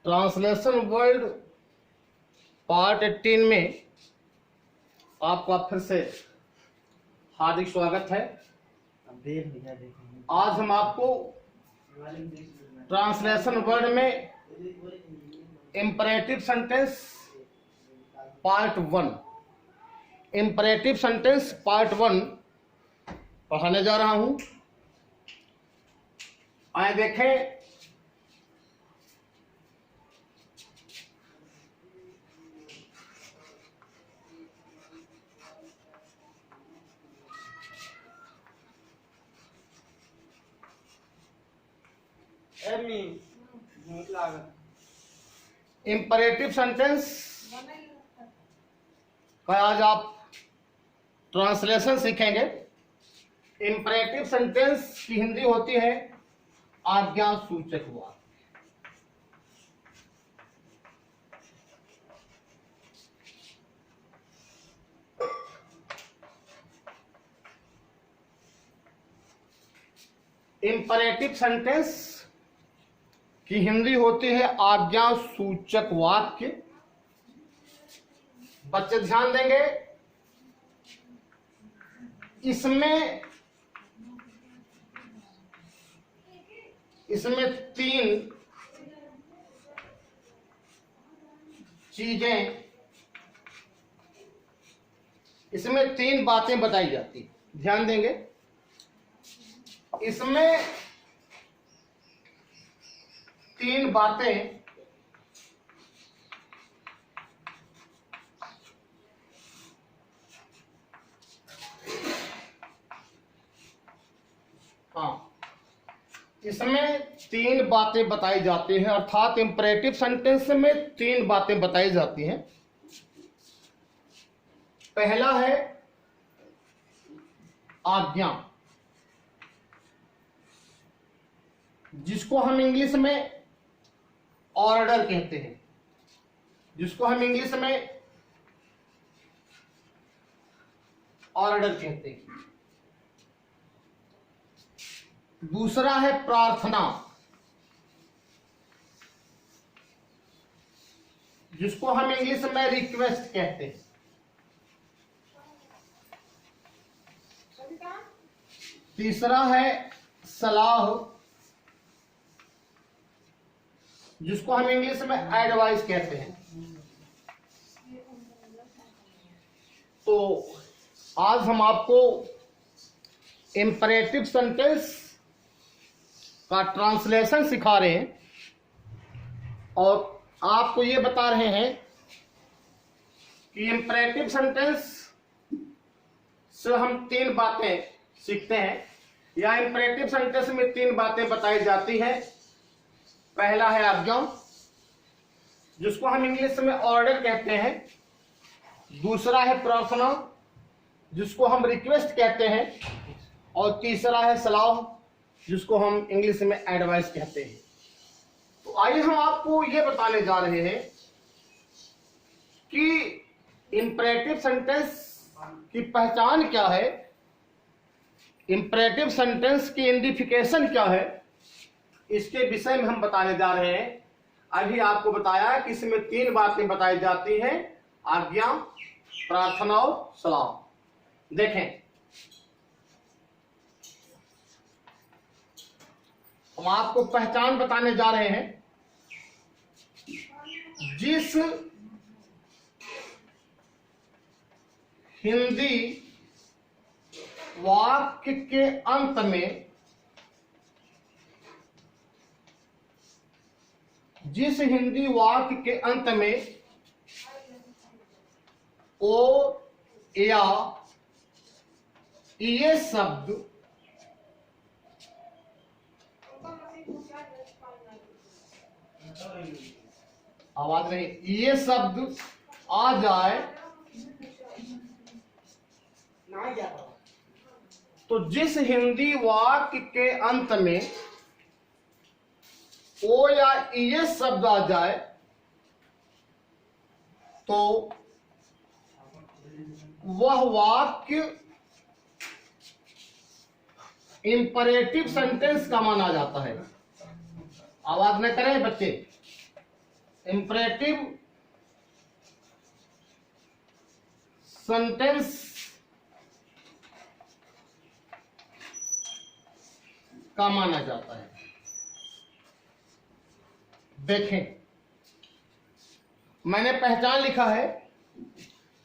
Translation world part 18 में आपका फिर से हार्दिक स्वागत है। आज हम आपको ट्रांसलेशन वर्ल्ड में इंपरेटिव सेंटेंस पार्ट 1 पढ़ाने जा रहा हूं। आए देखें, इंपरेटिव सेंटेंस का आज आप ट्रांसलेशन सीखेंगे। इंपरेटिव सेंटेंस की हिंदी होती है आज्ञा सूचक वाक्य। इंपरेटिव सेंटेंस की हिंदी होती है आज्ञा सूचक वाक्य। बच्चे ध्यान देंगे, इसमें तीन चीजें, इसमें तीन बातें बताई जाती। ध्यान देंगे, इसमें तीन बातें इसमें तीन बातें बताई जाती हैं, अर्थात इंपरेटिव सेंटेंस में तीन बातें बताई जाती हैं। पहला है आज्ञा, जिसको हम इंग्लिश में ऑर्डर कहते हैं, दूसरा है प्रार्थना, जिसको हम इंग्लिश में रिक्वेस्ट कहते हैं। तीसरा है सलाह, जिसको हम इंग्लिश में एडवाइस कहते हैं। तो आज हम आपको इंपरेटिव सेंटेंस का ट्रांसलेशन सिखा रहे हैं और आपको ये बता रहे हैं कि इंपरेटिव सेंटेंस से हम तीन बातें सीखते हैं, या इंपरेटिव सेंटेंस में तीन बातें बताई जाती हैं। पहला है आज्ञा, जिसको हम इंग्लिश में ऑर्डर कहते हैं। दूसरा है प्रार्थना, जिसको हम रिक्वेस्ट कहते हैं। और तीसरा है सलाह, जिसको हम इंग्लिश में एडवाइस कहते हैं। तो आइए हम आपको यह बताने जा रहे हैं कि इंपरेटिव सेंटेंस की पहचान क्या है, इंपरेटिव सेंटेंस की आइडेंटिफिकेशन क्या है, इसके विषय में हम बताने जा रहे हैं। अभी आपको बताया कि इसमें तीन बातें बताई जाती हैं, आज्ञा, प्रार्थना और सलाह। देखें, हम आपको पहचान बताने जा रहे हैं। जिस हिंदी वाक्य के अंत में ओ या ये शब्द आवाज नहीं, ये शब्द आ जाए तो जिस हिंदी वाक्य के अंत में ओ या ये शब्द आ जाए तो वह वाक्य इंपरेटिव सेंटेंस का माना जाता है। आवाज न करें बच्चे। इंपरेटिव सेंटेंस का माना जाता है। देखें, मैंने पहचान लिखा है,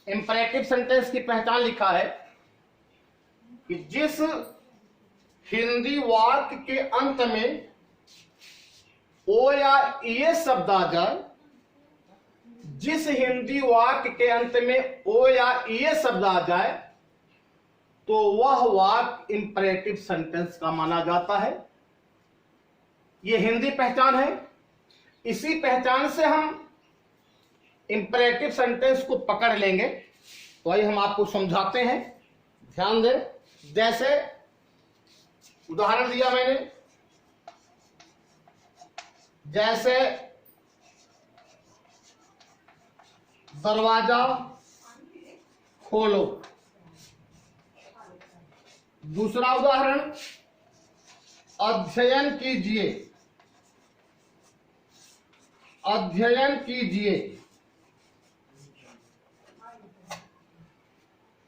इंपरेटिव सेंटेंस की पहचान लिखा है कि जिस हिंदी वाक्य के अंत में ओ या ये शब्द आ जाए, जिस हिंदी वाक्य के अंत में ओ या ये शब्द आ जाए तो वह वाक्य इंपरेटिव सेंटेंस का माना जाता है। यह हिंदी पहचान है। इसी पहचान से हम इंपरेटिव सेंटेंस को पकड़ लेंगे। तो आइए हम आपको समझाते हैं, ध्यान दें। जैसे उदाहरण दिया मैंने, जैसे दरवाजा खोलो। दूसरा उदाहरण, अध्ययन कीजिए, अध्ययन कीजिए।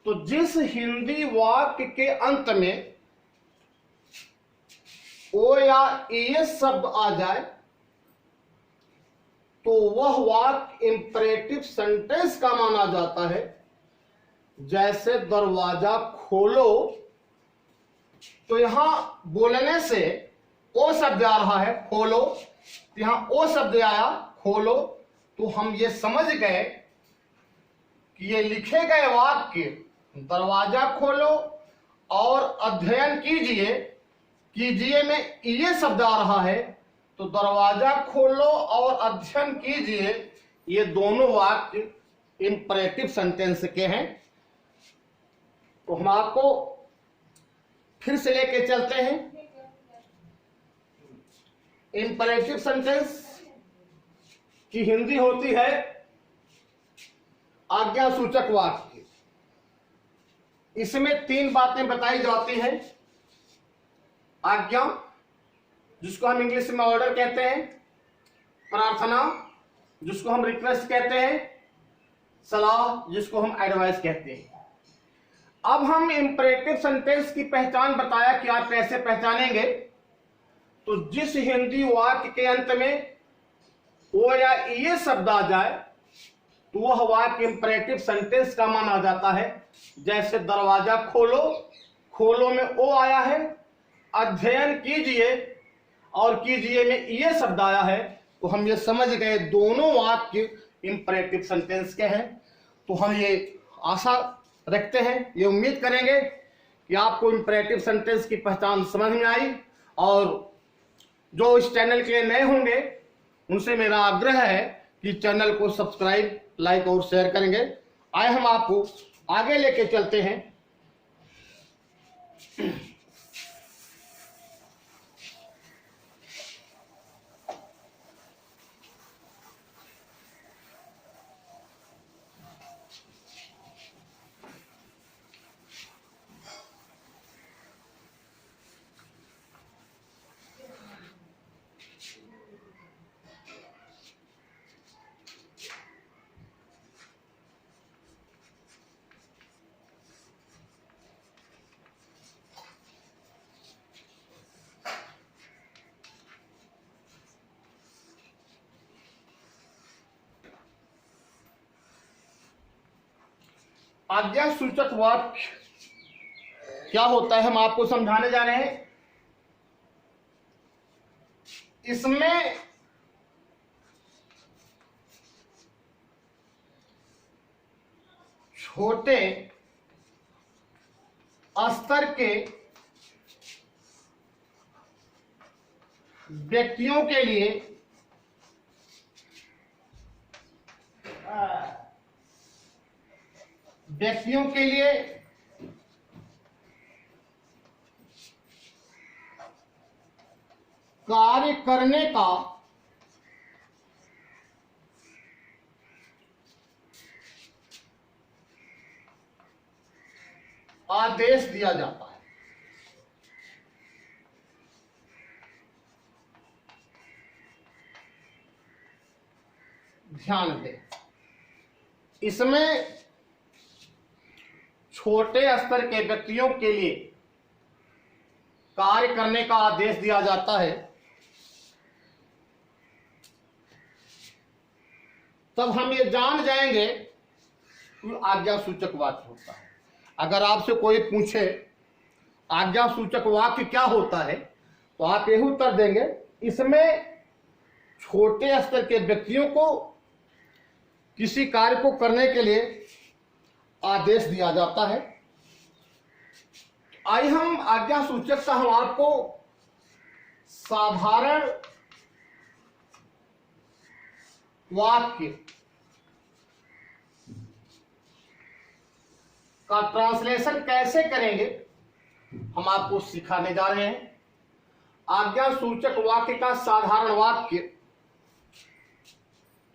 तो जिस हिंदी वाक्य के अंत में ओ या ये शब्द आ जाए तो वह वाक्य इंपरेटिव सेंटेंस का माना जाता है। जैसे दरवाजा खोलो, तो यहां बोलने से ओ शब्द आ रहा है, खोलो, तो यहां ओ शब्द आया, खोलो, तो हम ये समझ गए कि ये लिखे गए वाक्य दरवाजा खोलो और अध्ययन कीजिए, कीजिए में ये शब्द आ रहा है, तो दरवाजा खोलो और अध्ययन कीजिए, ये दोनों वाक्य इंपरेटिव सेंटेंस के हैं। तो हम आपको फिर से लेके चलते हैं। इंपरेटिव सेंटेंस की हिंदी होती है आज्ञा सूचक वाक्य। इसमें तीन बातें बताई जाती हैं। आज्ञा, जिसको हम इंग्लिश में ऑर्डर कहते हैं, प्रार्थना, जिसको हम रिक्वेस्ट कहते हैं, सलाह, जिसको हम एडवाइस कहते हैं। अब हम इंपरेटिव सेंटेंस की पहचान बताया कि आप कैसे पहचानेंगे। तो जिस हिंदी वाक्य के अंत में ओ या ये शब्द आ जाए तो वह वाक्य इंपरेटिव सेंटेंस का माना जाता है। जैसे दरवाजा खोलो, खोलो में ओ आया है, अध्ययन कीजिए और कीजिए में ये शब्द आया है, तो हम ये समझ गए दोनों वाक्य इंपरेटिव सेंटेंस के हैं। तो हम ये आशा रखते हैं, ये उम्मीद करेंगे कि आपको इंपरेटिव सेंटेंस की पहचान समझ में आई। और जो इस चैनल के लिए नए होंगे उनसे मेरा आग्रह है कि चैनल को सब्सक्राइब, लाइक और शेयर करेंगे। आए हम आपको आगे लेके चलते हैं। आज्ञा सूचक वाक्य क्या होता है, हम आपको समझाने जा रहे हैं। इसमें छोटे स्तर के व्यक्तियों के लिए कार्य करने का आदेश दिया जाता है। ध्यान दें, इसमें छोटे स्तर के व्यक्तियों के लिए कार्य करने का आदेश दिया जाता है, तब हम ये जान जाएंगे कि आज्ञा सूचक वाक्य होता है। अगर आपसे कोई पूछे आज्ञा सूचक वाक्य क्या होता है, तो आप यही उत्तर देंगे, इसमें छोटे स्तर के व्यक्तियों को किसी कार्य को करने के लिए आदेश दिया जाता है। आइए हम आज्ञा सूचक का हम आपको साधारण वाक्य का ट्रांसलेशन कैसे करेंगे हम आपको सिखाने जा रहे हैं। आज्ञा सूचक वाक्य का साधारण वाक्य,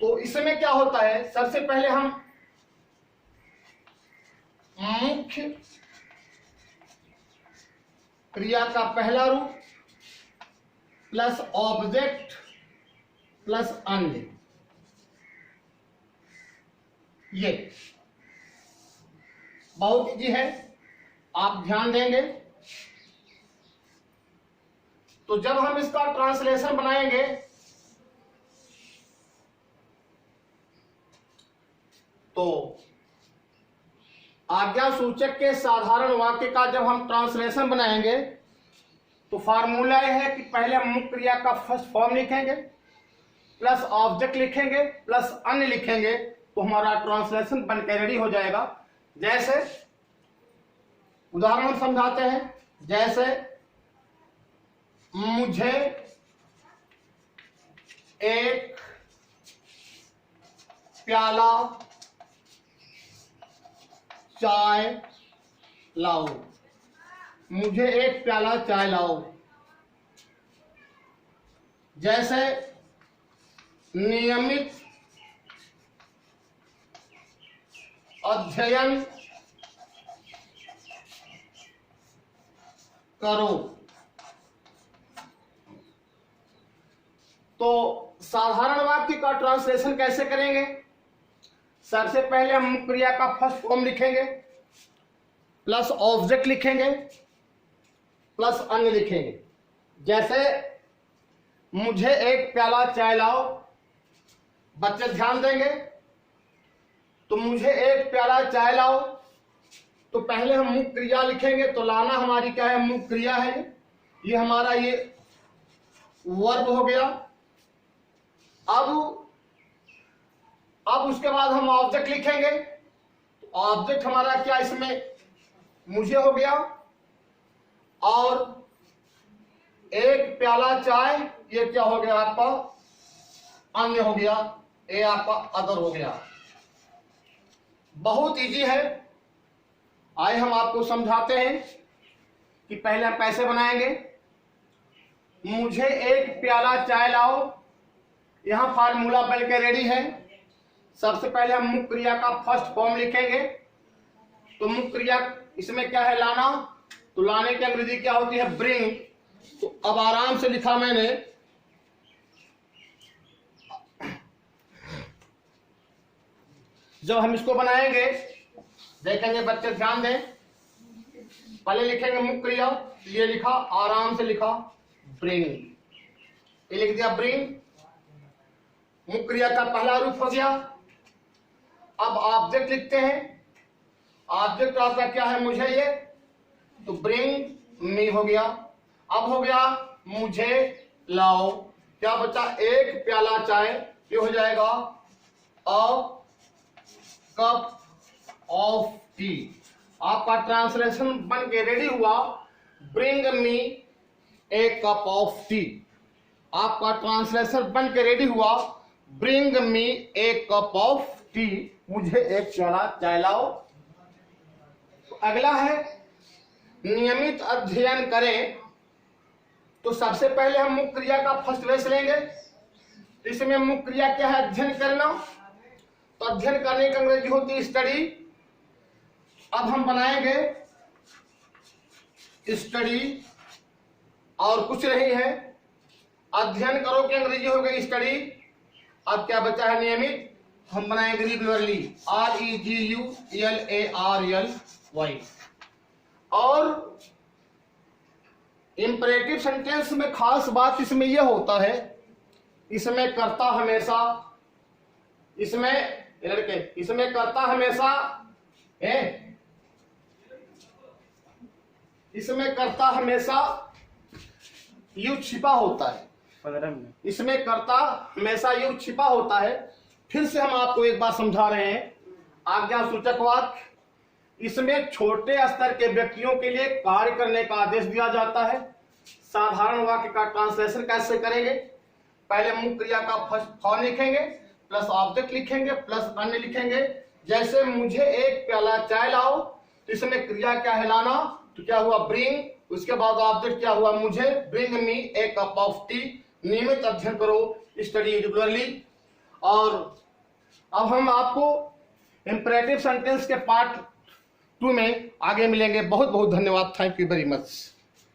तो इसमें क्या होता है, सबसे पहले हम मुख्य क्रिया का पहला रूप प्लस ऑब्जेक्ट प्लस अन्य, ये बहुत इजी है, आप ध्यान देंगे। तो जब हम इसका ट्रांसलेशन बनाएंगे तो आज्ञा सूचक के साधारण वाक्य का जब हम ट्रांसलेशन बनाएंगे तो फार्मूला यह है कि पहले हम मुख्य क्रिया का फर्स्ट फॉर्म लिखेंगे, प्लस ऑब्जेक्ट लिखेंगे, प्लस अन्य लिखेंगे, तो हमारा ट्रांसलेशन बनकर रेडी हो जाएगा। जैसे उदाहरण समझाते हैं, जैसे मुझे एक प्याला चाय लाओ, मुझे एक प्याला चाय लाओ। जैसे नियमित अध्ययन करो। तो साधारण वाक्य का ट्रांसलेशन कैसे करेंगे, सबसे पहले हम मुख्य क्रिया का फर्स्ट फॉर्म लिखेंगे, प्लस ऑब्जेक्ट लिखेंगे, प्लस अन्य लिखेंगे। जैसे मुझे एक प्याला चाय लाओ, बच्चे ध्यान देंगे, तो मुझे एक प्याला चाय लाओ, तो पहले हम मुख्य क्रिया लिखेंगे, तो लाना हमारी क्या है, मुख्य क्रिया है, ये हमारा ये वर्ब हो गया। अब उसके बाद हम ऑब्जेक्ट लिखेंगे, ऑब्जेक्ट हमारा क्या इसमें मुझे हो गया, और एक प्याला चाय ये क्या हो गया आपका अन्य हो गया, ये आपका अदर हो गया। बहुत इजी है, आइए हम आपको समझाते हैं कि पहले हम कैसे बनाएंगे। मुझे एक प्याला चाय लाओ, यहां फार्मूला बन के रेडी है। सबसे पहले हम मुख्य क्रिया का फर्स्ट फॉर्म लिखेंगे, तो मुख्य क्रिया इसमें क्या है, लाना, तो लाने की अंग्रेजी क्या होती है, ब्रिंग। तो अब आराम से लिखा मैंने, जब हम इसको बनाएंगे देखेंगे, बच्चे ध्यान दें, पहले लिखेंगे मुख्य क्रिया, ये लिखा, आराम से लिखा ब्रिंग, ये लिख दिया ब्रिंग, मुख्य क्रिया का पहला रूप हो गया। अब ऑब्जेक्ट लिखते हैं, ऑब्जेक्ट आपका क्या है, मुझे ये, तो ब्रिंग मी हो गया। अब हो गया मुझे लाओ, क्या बचा, एक प्याला चाय, ये हो जाएगा अ कप ऑफ टी। आपका ट्रांसलेशन बन के रेडी हुआ, bring me A cup of T. आपका ट्रांसलेशन बन के रेडी हुआ, bring me A cup of T, मुझे एक प्याला चाय लाओ। तो अगला है नियमित अध्ययन करें, तो सबसे पहले हम मुख्य क्रिया का फर्स्ट वेस लेंगे। इसमें मुख्य क्रिया क्या है, अध्ययन करना, तो अध्ययन करने की अंग्रेजी होती है स्टडी। अब हम बनाएंगे स्टडी, और कुछ नहीं है, अध्ययन करो की अंग्रेजी हो गई स्टडी। अब क्या बचा है नियमित, हम बनाएंगे रेगुलरली, REGULARLY। और इंपरेटिव सेंटेंस में खास बात इसमें यह होता है, इसमें कर्ता हमेशा, इसमें लड़के, इसमें कर्ता हमेशा इसमें कर्ता हमेशा युक्त छिपा होता है, इसमें कर्ता हमेशा युक्त छिपा होता है। फिर से हम आपको एक बार समझा रहे हैं, आज्ञा सूचक वाक्य, इसमें छोटे स्तर के व्यक्तियों के लिए कार्य करने का आदेश दिया जाता है। साधारण वाक्य का ट्रांसलेशन कैसे करेंगे, पहले मुख्य क्रिया का फर्स्ट फॉर्म लिखेंगे, प्लस ऑब्जेक्ट लिखेंगे, प्लस अन्य लिखेंगे। जैसे मुझे एक प्याला चाय लाओ, तो इसमें क्रिया क्या है, लाना, तो क्या हुआ ब्रिंग, उसके बाद ऑब्जेक्ट क्या हुआ मुझे, bring me A cup of T. नियमित अध्ययन करो, स्टडी रेगुलरली। और अब हम आपको इंपरेटिव सेंटेंस के पार्ट 2 में आगे मिलेंगे। बहुत बहुत धन्यवाद, थैंक यू वेरी मच।